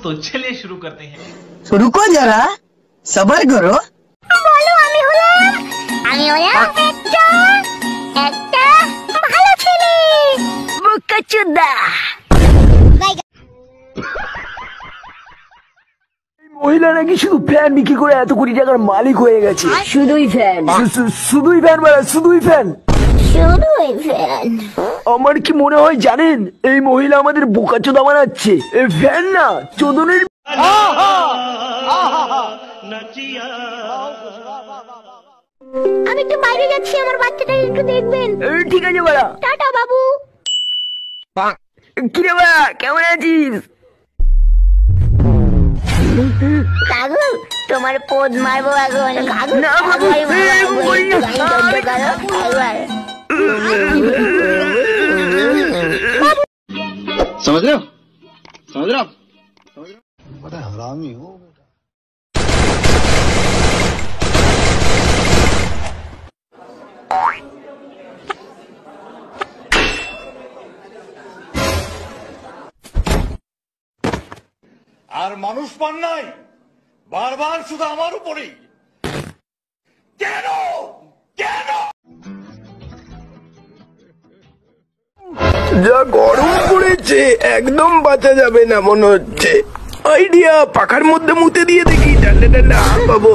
तो चलिए शुरू करते हैं। रुको जरा सबर करो। বলো আমি হলাম একটা ভালো ছেলে বোকাচোদা। মহিলা নাকি শুধু ফ্যান বিক্রি করে এত কোটি টাকার মালিক হয়ে গেছে। শুধুই ফ্যান শুধুই ফ্যান মানে শুধুই ফ্যান শুধুই ফ্যান। আমার কি মনে হয় জানেন, এই মহিলা আমাদের বোকাচোদা বানাচ্ছে। এই ফ্যান না চোদনের। আমি একটু বাইরে যাচ্ছি, আমার বাচ্চাটা একটু দেখবেন। ঠিক আছে বাড়া। টাটা বাবু। কিরে বাড়া কেমন আছিস? কাকু তোমার পোদ মারবো এখন। না বাবু, এরকম করিস না। समझ रहे हो बड़ा हरामी हो बेटा। আর মানুষ পান নাই, বারবার শুধু আমার উপরেই কেন কেন? যা গরম পড়েছে একদম বাঁচা যাবে না মনে হচ্ছে। আইডিয়া, পাখার মধ্যে মুতে দিয়ে দেখি ঠান্ডা ঠান্ডা পাবো।